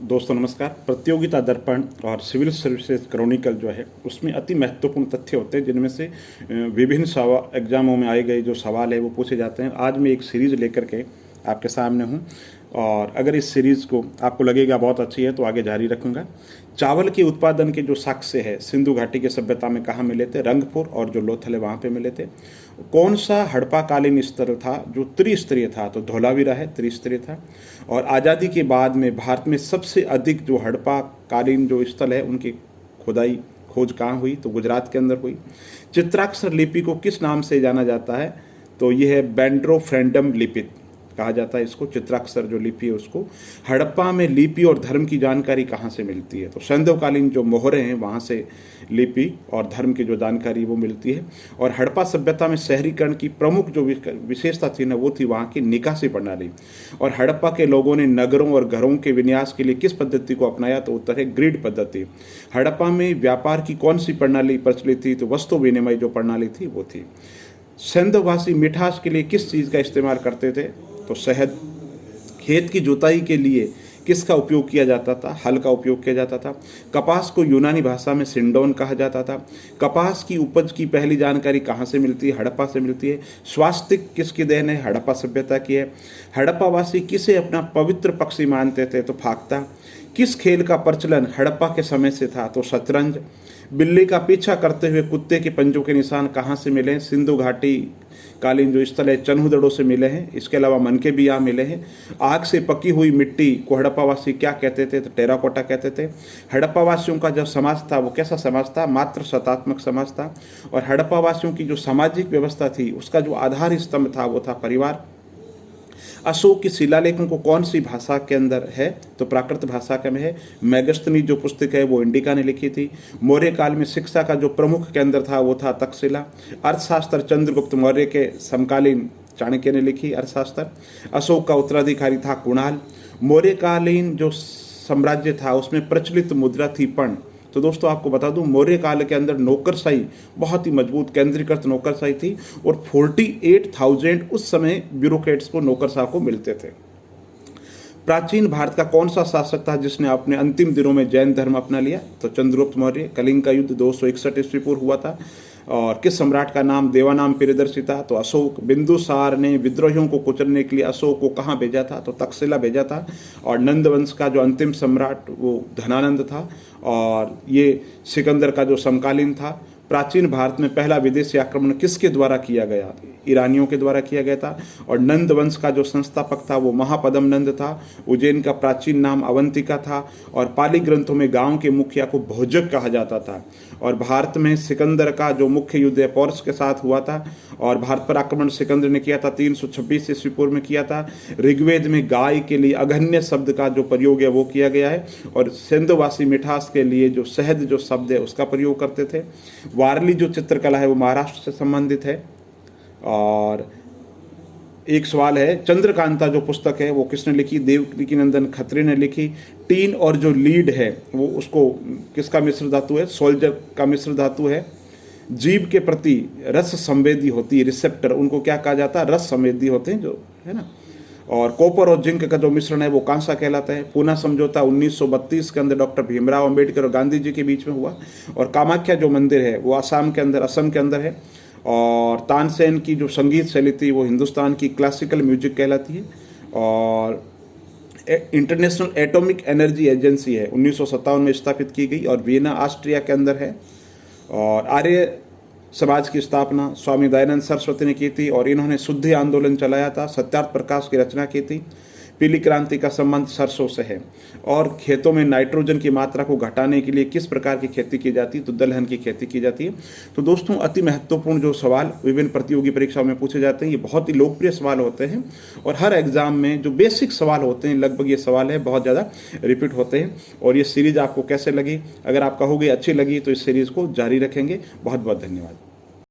दोस्तों नमस्कार। प्रतियोगिता दर्पण और सिविल सर्विसेज क्रॉनिकल जो है उसमें अति महत्वपूर्ण तथ्य होते हैं, जिनमें से विभिन्न एग्जामों में आए गए जो सवाल है वो पूछे जाते हैं। आज मैं एक सीरीज़ लेकर के आपके सामने हूँ और अगर इस सीरीज़ को आपको लगेगा बहुत अच्छी है तो आगे जारी रखूँगा। चावल के उत्पादन के जो साक्ष्य है सिंधु घाटी की सभ्यता में कहाँ मिले थे? रंगपुर और जो लोथल है वहाँ पे मिले थे। कौन सा हड़प्पाकालीन स्थल था जो त्रिस्तरीय था? तो धोलावीरा है, त्रिस्तरीय था। और आज़ादी के बाद में भारत में सबसे अधिक जो हड़प्पाकालीन जो स्थल है उनकी खोज कहाँ हुई? तो गुजरात के अंदर हुई। चित्राक्षर लिपि को किस नाम से जाना जाता है? तो यह है बैंड्रोफ्रेंडम लिपि कहा जाता है इसको। चित्राक्षर जो लिपि है उसको। हड़प्पा में लिपि और धर्म की जानकारी कहाँ से मिलती है? तो सैंधवकालीन जो मोहरे हैं वहाँ से लिपि और धर्म की जो जानकारी वो मिलती है। और हड़प्पा सभ्यता में शहरीकरण की प्रमुख जो विशेषता थी ना वो थी वहाँ की निकासी प्रणाली। और हड़प्पा के लोगों ने नगरों और घरों के विन्यास के लिए किस पद्धति को अपनाया? तो उत्तर है ग्रिड पद्धति। हड़प्पा में व्यापार की कौन सी प्रणाली प्रचलित थी? तो वस्तु विनिमय जो प्रणाली थी वो थी। सिंधवासी मिठास के लिए किस चीज़ का इस्तेमाल करते थे? तो शहद। खेत की जुताई के लिए किसका उपयोग किया जाता था? हल का उपयोग किया जाता था। कपास को यूनानी भाषा में सिंडोन कहा जाता था। कपास की उपज की पहली जानकारी कहाँ से मिलती है? हड़प्पा से मिलती है। स्वास्तिक किसकी देन है? हड़प्पा सभ्यता की है। हड़प्पावासी किसे अपना पवित्र पक्षी मानते थे? तो फाख्ता। किस खेल का प्रचलन हड़प्पा के समय से था? तो शतरंज। बिल्ली का पीछा करते हुए कुत्ते के पंजों के निशान कहाँ से मिले? सिंधु घाटी कालीन जो स्थल है चन्हुदड़ों से मिले हैं। इसके अलावा मनके भी यहाँ मिले हैं। आग से पकी हुई मिट्टी को हड़प्पावासी क्या कहते थे? तो टेराकोटा कहते थे। हड़प्पावासियों का जो समाज था वो कैसा समाज था? मात्र सत्तात्मक समाज था। और हड़प्पावासियों की जो सामाजिक व्यवस्था थी उसका जो आधार स्तंभ था वो था परिवार। अशोक की शिलालेखों को कौन सी भाषा के अंदर है? तो प्राकृत भाषा के में है। मेगस्थनी जो पुस्तक है वो इंडिका ने लिखी थी। मौर्य काल में शिक्षा का जो प्रमुख केंद्र था वो था तक्षशिला। अर्थशास्त्र चंद्रगुप्त मौर्य के समकालीन चाणक्य ने लिखी अर्थशास्त्र। अशोक का उत्तराधिकारी था कुणाल। मौर्यकालीन जो साम्राज्य था उसमें प्रचलित मुद्रा थी पण। तो दोस्तों आपको बता दूं मौर्य काल के अंदर नौकरशाही बहुत ही मजबूत केंद्रीकृत नौकरशाही थी और 48,000 उस समय ब्यूरोक्रेट्स को नौकरशाह को मिलते थे। प्राचीन भारत का कौन सा शासक था जिसने अपने अंतिम दिनों में जैन धर्म अपना लिया? तो चंद्रगुप्त मौर्य। कलिंग का युद्ध 261 ईस्वी पूर्व हुआ था। और किस सम्राट का नाम देवानाम प्रियदर्शी था? तो अशोक। बिंदुसार ने विद्रोहियों को कुचलने के लिए अशोक को कहाँ भेजा था? तो तक्षशिला भेजा था। और नंद वंश का जो अंतिम सम्राट वो धनानंद था और ये सिकंदर का जो समकालीन था। प्राचीन भारत में पहला विदेशी आक्रमण किसके द्वारा किया गया? ईरानियों के द्वारा किया गया था। और नंद वंश का जो संस्थापक था वो महापदम नंद था। उज्जैन का प्राचीन नाम अवंतिका था। और पाली ग्रंथों में गांव के मुखिया को भोजक कहा जाता था। और भारत में सिकंदर का जो मुख्य युद्ध है पोरस के साथ हुआ था। और भारत पर आक्रमण सिकंदर ने किया था 326 ईस्वी पूर्व में किया था। ऋग्वेद में गाय के लिए अघन्य शब्द का जो प्रयोग है वो किया गया है। और सिंधवासी मिठास के लिए जो शहद जो शब्द है उसका प्रयोग करते थे। वारली जो चित्रकला है वो महाराष्ट्र से संबंधित है। और एक सवाल है चंद्रकांता जो पुस्तक है वो किसने लिखी? देवकीनंदन खत्री ने लिखी। टीन और जो लीड है वो उसको किसका मिश्र धातु है? सोल्जर का मिश्र धातु है। जीव के प्रति रस संवेदी होती है रिसेप्टर, उनको क्या कहा जाता है? रस संवेदी होते हैं जो है ना। और कॉपर और जिंक का जो मिश्रण है वो कांसा कहलाता है। पूना समझौता 1932 के अंदर डॉक्टर भीमराव अंबेडकर और गांधी जी के बीच में हुआ। और कामाख्या जो मंदिर है वो असम के अंदर है। और तानसेन की जो संगीत शैली थी वो हिंदुस्तान की क्लासिकल म्यूजिक कहलाती है। और इंटरनेशनल एटॉमिक एनर्जी एजेंसी है 1957 में स्थापित की गई और वियना ऑस्ट्रिया के अंदर है। और आर्य समाज की स्थापना स्वामी दयानंद सरस्वती ने की थी और इन्होंने शुद्धि आंदोलन चलाया था। सत्यार्थ प्रकाश की रचना की थी। पीली क्रांति का संबंध सरसों से है। और खेतों में नाइट्रोजन की मात्रा को घटाने के लिए किस प्रकार की खेती की जाती है? तो दलहन की खेती की जाती है। तो दोस्तों अति महत्वपूर्ण जो सवाल विभिन्न प्रतियोगी परीक्षाओं में पूछे जाते हैं ये बहुत ही लोकप्रिय सवाल होते हैं। और हर एग्जाम में जो बेसिक सवाल होते हैं लगभग ये सवाल है बहुत ज़्यादा रिपीट होते हैं। और ये सीरीज आपको कैसे लगी? अगर आप कहोगे अच्छी लगी तो इस सीरीज़ को जारी रखेंगे। बहुत बहुत धन्यवाद।